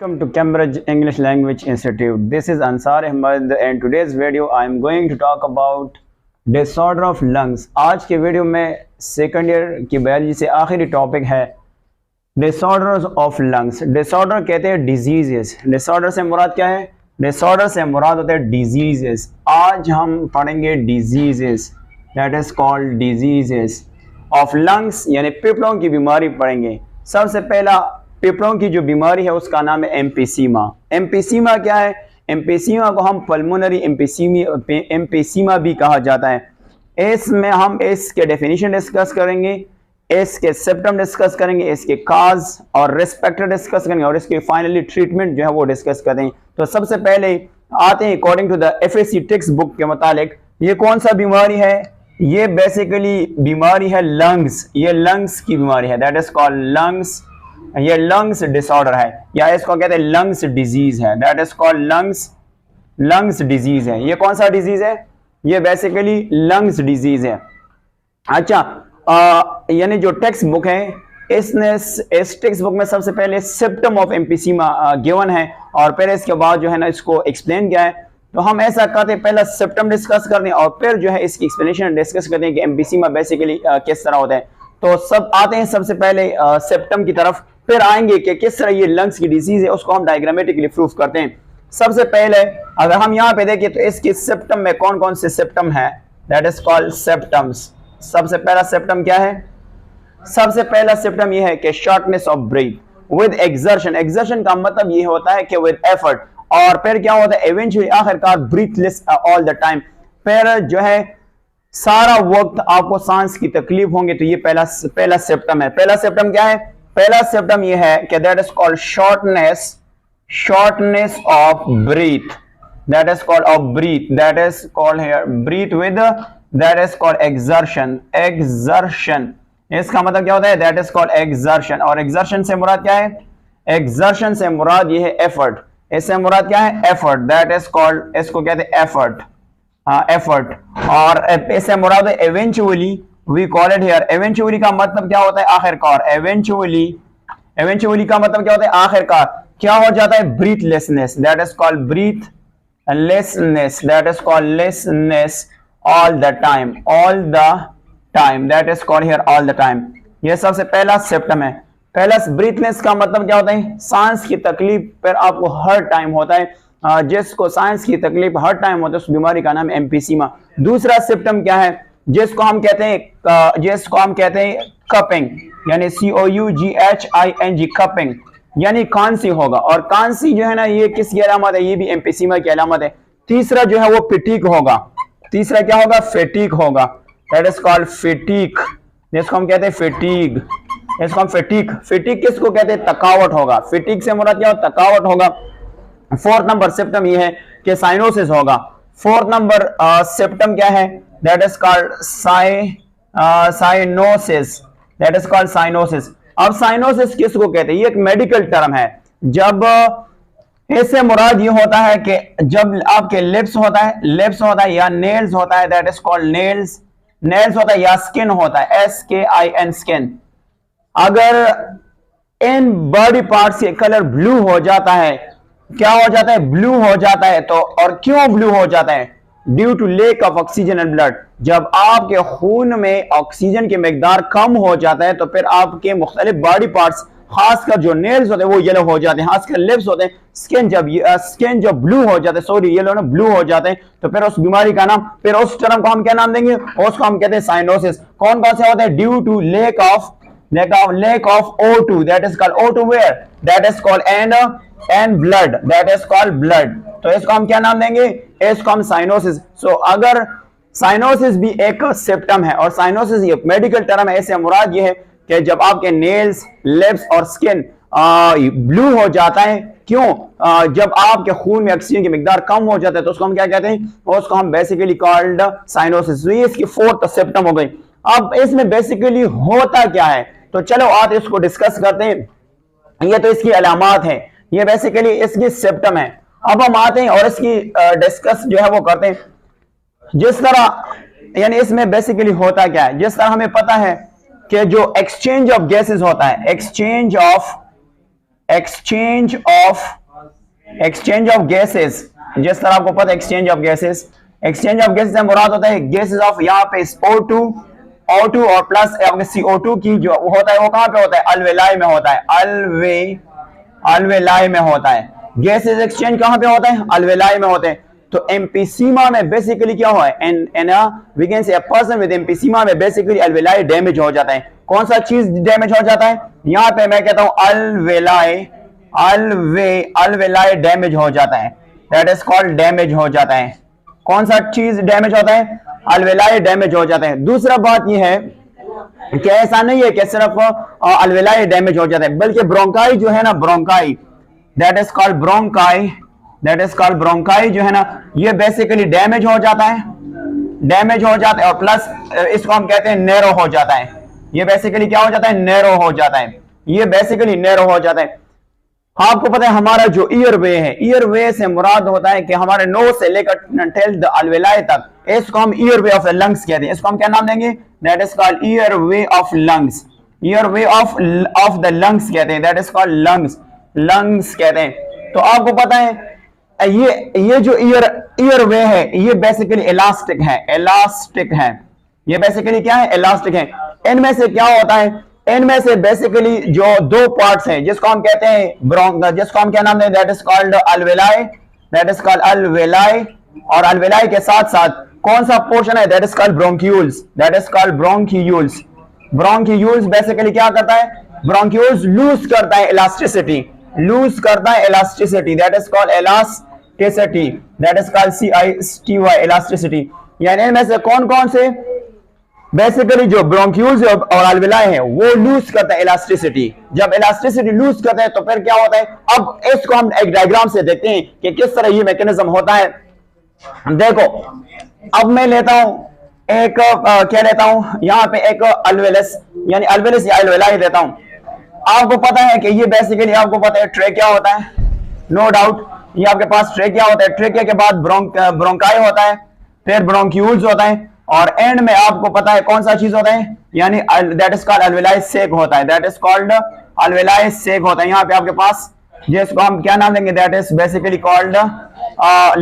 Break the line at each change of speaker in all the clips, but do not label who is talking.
Welcome to Cambridge English Language Institute. This is Ansar Ahmed and today's video I am going to talk about disorder of lungs. आज के video में second year की biology से आखिरी topic है disorders of lungs. Disorder कहते हैं diseases. Disorder से मुराद क्या है? डिसऑर्डर से मुराद होते हैं डिजीजेस। आज हम पढ़ेंगे diseases, that is called diseases of lungs, यानी फेफड़ों की बीमारी पढ़ेंगे। सबसे पहला फेफड़ों की जो बीमारी है उसका नाम है एम्फीसीमा। एम्फीसीमा क्या है? एम्फीसीमा को हम पल्मोनरी एम्फीसीमा भी कहा जाता है। इसमें हम इसके डेफिनेशन डिस्कस करेंगे, इसके सिम्पटम डिस्कस करेंगे, इसके काज और रिस्क फैक्टर डिस्कस करेंगे और इसके फाइनली ट्रीटमेंट जो है वो डिस्कस करेंगे। तो सबसे पहले आते हैं according to the FSC text book के मुताबिक ये कौन सा बीमारी है? ये बेसिकली बीमारी है लंग्स। ये लंग्स की बीमारी है, दैट इज कॉल्ड लंग्स। ये लंग्स डिसऑर्डर है या इसको कहते हैं लंग्स डिजीज है, that is called lungs disease है। ये कौन सा डिजीज है? ये बेसिकली लंग्स डिजीज है। अच्छा, यानी जो टेक्स्ट बुक है इसने इस टेक्स्ट बुक में सबसे पहले सिम्पटम ऑफ एम्फीसीमा गिवन है और फिर इसके बाद जो है ना इसको एक्सप्लेन किया है। तो हम ऐसा करते हैं, पहला सिम्पटम डिस्कस करते हैं और फिर जो है इसकी एक्सप्लेनेशन डिस्कस करते हैं कि एम्फीसीमा बेसिकली किस तरह होता है। तो सब आते हैं सबसे पहले सिम्पटम की तरफ, फिर आएंगे कि किस तरह ये लंग्स की डिजीज है, उसको हम डायग्रामेटिकली प्रूफ करते हैं। सबसे पहले अगर हम यहाँ पे देखें तो इसके सिम्पटम में कौन कौन से सिम्पटम है, दैट इज कॉल्ड सिम्पटम्स। सबसे पहला सिम्पटम क्या है? सबसे पहला सिम्पटम ये है कि shortness of breathe with exertion. Exertion का मतलब ये होता है कि विद एफर्ट, और फिर क्या होता है इवेंचुअली आखिरकार ब्रीथलेस ऑल द टाइम। फिर जो है सारा वक्त आपको सांस की तकलीफ होंगे। तो ये पहला सिम्पटम है। पहला सिम्पटम क्या है? पहला सिम्पटम ये है कि that is called shortness of breath, that is called of breath, that is called here breath with, that is called exertion. इसका मतलब क्या होता है? That is called exertion. और एक्सर्शन से मुराद क्या है? एक्सर्शन से मुराद ये है एफर्ट। इससे मुराद क्या है? एफर्ट, दैट इज कॉल्ड, इसको कहते हैं एफर्ट। एफर्ट। और इससे मुराद है eventually, we call it here. Eventually का मतलब क्या होता है? आखिरकार। इवेंचुअली का मतलब क्या होता है? आखिरकार। क्या हो जाता है? Breathlessness, that is called breathlessness, that is called lessness all the time, that is called here all the time. ये सबसे पहला सिम्पटम है। पहला ब्रीथलेस का मतलब क्या होता है? सांस की तकलीफ पर आपको हर टाइम होता है। जिसको सांस की तकलीफ हर टाइम होता है उस बीमारी का नाम एम्फीसीमा। दूसरा सिम्पटम क्या है? जिसको हम कहते हैं कपिंग, यानी COUGHING, कपिंग, यानी खांसी होगा। और खांसी जो है ना ये किसकी अलामत है? ये भी एम्फीसीमा की अलामत है। तीसरा जो है वो फटीग होगा। तीसरा क्या होगा? फटीग होगा, दैट इज कॉल्ड फटीग, जिसको हम कहते हैं फटीग। इसको हम फटीग किसको कहते हैं? थकावट होगा। फटीग से मुराद क्या होगा? थकावट होगा। फोर्थ नंबर सिम्पटम ये है कि साइनोसिस होगा। फोर्थ नंबर सिम्पटम क्या है? That is called cyanosis, that is called cyanosis. अब साइनोसिस किसको कहते हैं? ये एक मेडिकल टर्म है। जब इससे मुराद ये होता है कि जब आपके लिप्स होता है या नेल्स होता है, दैट इज कॉल्ड नेल्स होता है, या स्किन होता है, SKIN, स्किन। अगर इन बॉडी पार्ट्स के कलर ब्लू हो जाता है, क्या हो जाता है? ब्लू हो जाता है। तो और क्यों ब्लू हो जाता है? Due to lack of oxygen and blood. जब आपके खून में ऑक्सीजन की मिकदार कम हो जाता है तो फिर आपके मुख्तलिफ बॉडी पार्ट्स, खासकर जो नेल्स होते हैं वो येलो हो जाते हैं, खासकर लिप्स होते हैं। स्किन जब ब्लू हो जाते हैं, सॉरी येलो ना, ब्लू हो जाते हैं, तो फिर उस बीमारी का नाम, फिर उस टर्म को हम क्या नाम देंगे? उसको हम कहते हैं साइनोसिस। कौन कौन से होते हैं? Due to lack of O2, that is called O2 where? That is called and blood, that is called blood। तो इसको हम क्या नाम देंगे? इसको हम साइनोसिस। सो अगर साइनोसिस भी एक सिम्पटम है और साइनोसिस ये मेडिकल टर्म है, इससे मुराद ये है कि जब आपके नेल्स, लिप्स और स्किन ब्लू हो जाता है, क्यों? जब आपके खून में ऑक्सीजन की मिकदार कम हो जाता है तो उसको हम क्या कहते हैं? उसको हम बेसिकली कॉल्ड साइनोसिस। ये इसकी फोर्थ सिम्पटम हो गई। अब इसमें बेसिकली होता क्या है? तो चलो आज इसको डिस्कस करते हैं। ये तो इसकी अलामात है, ये बेसिकली इसकी सिम्पटम है। अब हम आते हैं और इसकी डिस्कस जो है वो करते हैं। जिस तरह यानी इसमें बेसिकली होता क्या है? जिस तरह हमें पता है कि जो एक्सचेंज ऑफ गैसेस होता है, exchange of exchange of gases, जिस तरह आपको पता है एक्सचेंज ऑफ गैसेस से मुराद होता है गैसेस ऑफ, यहाँ पे O2 और प्लस CO2 की जो होता है वो कहां पे होता है, अल्वेलाई में होता है, अल्वेलाई में होता है। गैसेस एक्सचेंज कहां पे होता है, अल्वेलाई में होते हैं। तो एम्फीसीमा में बेसिकली क्या हुआ है, we can say a person with emphysema में बेसिकली अल्वेलाई डैमेज हो जाता है। कौन सा चीज डैमेज हो जाता है, यहाँ पे मैं कहता हूं अल्वेलाई डैमेज हो जाता है, दैट इज कॉल्ड डैमेज हो जाता है। कौन सा चीज डैमेज होता है, अल्वेलाई डैमेज हो जाता है। दूसरा बात यह है कि ऐसा नहीं है कि सिर्फ अल्वेलाई डैमेज हो जाता है, बल्कि ब्रोंकाई जो है ना, bronchi that is called bronchi जो है ना, ये बेसिकली डैमेज हो जाता है और प्लस इसको हम कहते हैं नैरो हो जाता है। ये बेसिकली क्या हो जाता है, नैरो हो जाता है, ये बेसिकली नैरो हो जाता है। आपको पता है हमारा जो ईयरवे है, ईयरवे से मुराद होता है कि हमारे नोज से लेकर टिल द अल्वेलाई तक, इसको हम ईयरवे ऑफ द लंग्स कहते हैं। इसको हम क्या नाम देंगे, that is called airway of lungs, airway of the lungs कहते हैं, दैट इज कॉल्ड लंग्स कहते हैं। तो आपको पता है ये जो ईयरवे है ये बेसिकली इलास्टिक है, ये बेसिकली क्या है, इलास्टिक है। इनमें से क्या होता है, इनमें से बेसिकली जो दो पार्ट्स हैं जिसको हम कहते हैं जिसको हम क्या नाम दें, दैट इज कॉल्ड अल्वेलाई, और अल्वेलाई के साथ साथ कौन सा पोर्शन है, that is called bronchioles basically क्या करता है, ब्रोंक्यूल्स लूज करता है elasticity, that is called CISTY elasticity. यानी इनमें से कौन कौन से बेसिकली जो ब्रोंक्यूल्स और अल्वेलाई है वो लूज करता है इलास्टिसिटी। जब इलास्टिसिटी लूज करता है तो फिर क्या होता है, अब इसको हम एक डायग्राम से देखते हैं कि किस तरह ये मैकेनिज्म होता है। देखो अब मैं लेता हूं एक क्या लेता हूं, यहाँ पे एक अल्वेलस या अल्वेलाई लेता हूं। आपको पता है कि ये बेसिकली आपको पता है ट्रेकिया होता है, नो डाउट ये आपके पास ट्रेकिया होता है, ट्रेकिया के बाद ब्रोंकाई होता है, फिर ब्रोंक्यूल्स होता है, और एंड में आपको पता है कौन सा चीज होता है, यानी दैट इज कॉल्ड अल्वेलाई सेक होता है, यहाँ पे आपके पास जिसको हम क्या नाम देंगे, that is basically called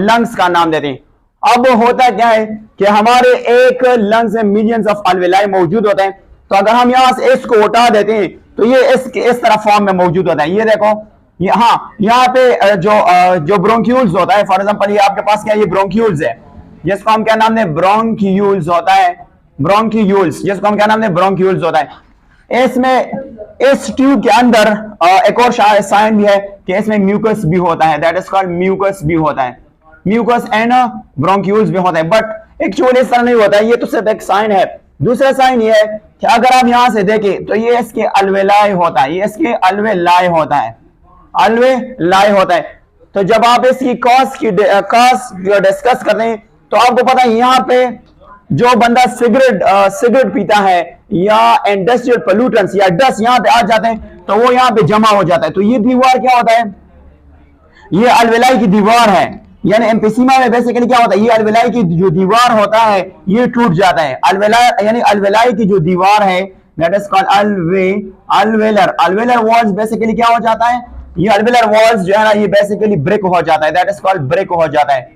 lungs का नाम देते हैं। अब होता क्या है कि हमारे एक लंग्स में मिलियंस ऑफ अल्वेलाई मौजूद होते हैं, तो अगर हम यहाँ से इसको उठा देते हैं तो ये इस तरह फॉर्म में मौजूद होता है। ये देखो यहाँ पे जो ब्रोंक्यूल्स होता है, फॉर एग्जांपल ये आपके पास क्या, ये ब्रोंक्यूल्स है जिसको हम क्या नाम दें, ब्रोंक्यूल्स होता है, जिसको हम क्या नाम दें, ब्रोंक्यूल्स होता है। इसमें इस ट्यूब के अंदर एक और साइन भी है कि इसमें म्यूकस भी होता है, that is called mucus and bronchioles भी होता है, बट एक्चुअली इस तरह नहीं होता है, ये तो सिर्फ एक साइन है। दूसरा साइन ये है कि अगर आप यहां से देखें तो ये इसके अल्वेलाई होता है, अल्वेलाई होता है। तो जब आप इसकी कॉस्ट डिस्कस करते हैं तो आपको पता है यहाँ पे जो बंदा सिगरेट पीता है या इंडस्ट्रियल पोल्यूटेंट्स या डस्ट यहाँ पे आ जाते हैं तो वो यहाँ पे जमा हो जाता है। तो ये दीवार क्या होता है, ये अल्वेलाई की दीवार है, यानी एम्फीसीमा में बेसिकली क्या होता है, ये अल्वेलाई की जो दीवार होता है ये टूट जाता है। अल्वेलाई की जो दीवार है that is called alveolar walls basically क्या हो जाता है, ये अल्वेलर वॉल्स जो है ना ये बेसिकली ब्रेक हो जाता है, दैट इज कॉल्ड ब्रेक हो जाता है।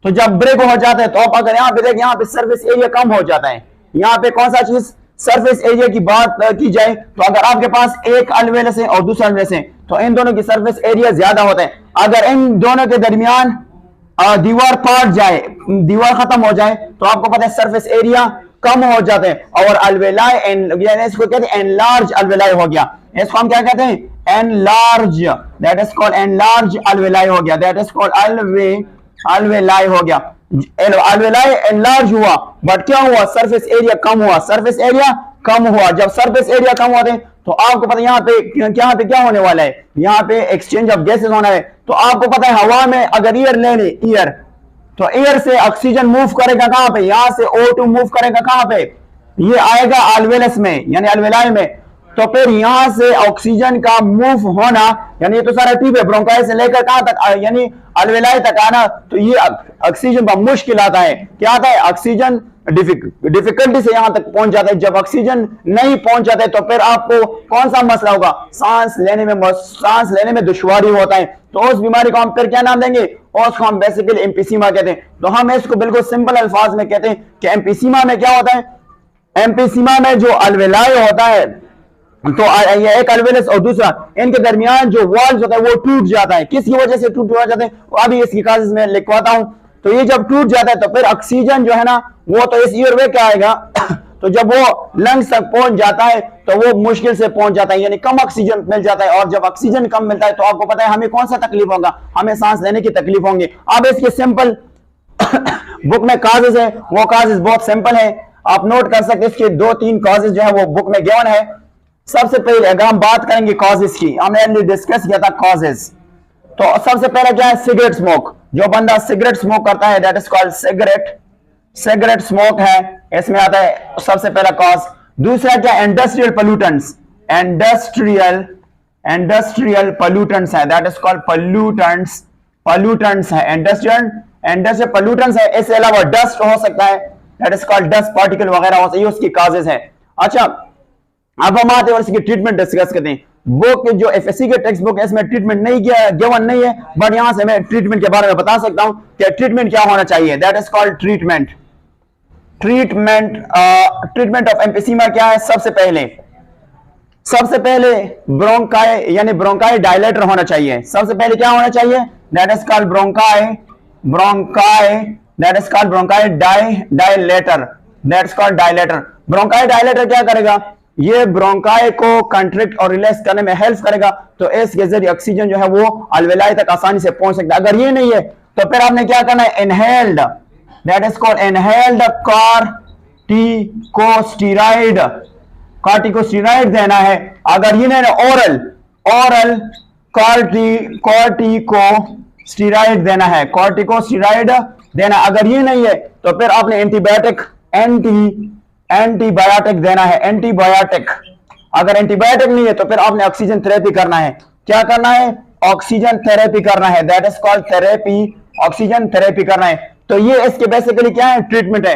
तो जब ब्रेक हो जाता है तो आप अगर यहाँ पे देखें, यहाँ पे सरफेस एरिया कम हो जाता है। यहाँ पे कौन सा चीज, सरफेस एरिया की बात की जाए तो अगर आपके पास एक अल्वेलस है और दूसरा अल्वेलस है तो इन दोनों की सरफेस एरिया ज्यादा होता है। अगर इन दोनों के दरमियान दीवार फाट जाए, दीवार खत्म हो जाए तो आपको पता है सरफेस एरिया कम हो जाते हैं, और अल्वेलाई इसको कहते हैं एनलार्ज अल्वेलाई हो गया। इसको हम क्या कहते हैं, enlarge, that is called enlarge alveoli हो गया, दैट इज कॉल्ड अल्वेलाई हो गया। अल्वेलाई एनलार्ज हुआ बट क्या हुआ, सरफेस एरिया कम हुआ। जब सरफेस एरिया कम होते हैं तो आपको पता है यहाँ पे क्या होने वाला है, यहाँ पे एक्सचेंज ऑफ गैसेस होना है। तो आपको पता है हवा में अगर एयर ले ले, एयर तो एयर से ऑक्सीजन मूव करेगा कहां पे, यहां से O2 मूव करेगा कहां पे, ये आएगा अल्वेलस में यानी अल्वेलाई में। तो फिर यहां से ऑक्सीजन का मूव होना, यानी ये तो सारा ट्यूब है, ब्रोंकाई से लेकर कहां तक यानी अल्वेलाई तक आना, तो ये ऑक्सीजन का मुश्किल आता है। क्या आता है, ऑक्सीजन डिफिकल्टी से यहां तक पहुंच जाता है। जब ऑक्सीजन नहीं पहुंच जाता है तो फिर आपको कौन सा मसला होगा, सांस लेने में दुश्वारी होता है। तो उस बीमारी को हम फिर क्या नाम देंगे, उसको हम बेसिकली एम्फीसीमा कहते हैं। तो हम इसको बिल्कुल सिंपल अल्फाज में कहते हैं कि एम्फीसीमा में क्या होता है, एम्फीसीमा में जो अलवेलाई होता है, तो ये एक अल्वेलस और दूसरा, इनके दरमियान जो वॉल्स होता है वो टूट जाता है। किसकी वजह से टूट जाते हैं, अभी इसकी कागज में लिखवाता हूं। तो ये जब टूट जाता है तो फिर ऑक्सीजन जो है ना वो तो इस एयरवे क्या आएगा तो जब वो लंग्स तक पहुंच जाता है तो वो मुश्किल से पहुंच जाता है, यानी कम ऑक्सीजन मिल जाता है। और जब ऑक्सीजन कम मिलता है तो आपको पता है हमें कौन सा तकलीफ होगा, हमें सांस लेने की तकलीफ होंगी। अब इसके सिंपल बुक में काजेज है, वो काजेज बहुत सिंपल है, आप नोट कर सकते हैं। इसके 2-3 काजेज जो है वो बुक में गिवन है। सबसे पहले अगर हम बात करेंगे कॉजेज की, हमने डिस्कस किया था कॉजेज। तो सबसे पहले क्या है, सिगरेट स्मोक। जो बंदा सिगरेट स्मोक करता है that is called cigarette smoke है, इसमें आता है सबसे पहला कॉज। दूसरा क्या, इंडस्ट्रियल पोल्यूटेंट्स, इंडस्ट्रियल पोल्यूटेंट्स है, दैट इज कॉल्ड पोल्यूटेंट्स है, इंडस्ट्रियल पोल्यूटेंट्स है। इसके अलावा डस्ट हो सकता है, that is called dust particle वगैरह हो सकता है, ये उसकी कॉजेज है। अच्छा, अब हम आते हैं और इसकी ट्रीटमेंट डिस्कस करते हैं। बुक जो एफएससी के टेक्स्ट बुक है इसमें ट्रीटमेंट नहीं किया, गिवन नहीं है, बट यहां से मैं ट्रीटमेंट के बारे में बता सकता हूं कि ट्रीटमेंट क्या होना चाहिए। That is called treatment of emphysema क्या है। सबसे पहले ब्रोंकाई यानी ब्रोंकाई डायलेटर होना चाहिए। सबसे पहले क्या होना चाहिए, that is called bronchi that is called bronchi dilator, that is called dilator. Bronchi dilator क्या करेगा, ये ब्रोंकाई को कंट्रैक्ट और रिलैक्स करने में हेल्प करेगा। तो इसके जरिए ऑक्सीजन जो है वो अलवेलाई तक आसानी से पहुंच सकता है। अगर ये नहीं है तो फिर आपने क्या करना है, inhaled, that is called inhaled corticosteroid देना है। अगर ये नहीं, ओरल कॉर्टिकोस्टेरॉइड देना है, कॉर्टिकोस्टेरॉइड देना। अगर ये नहीं है तो फिर आपने एंटीबायोटिक देना है, एंटीबायोटिक। अगर एंटीबायोटिक नहीं है तो फिर आपने ऑक्सीजन थेरेपी करना है। क्या करना है, ऑक्सीजन थेरेपी करना है, that is called therapy, oxygen therapy करना है। तो ये इसके बेसिकली क्या है, ट्रीटमेंट है।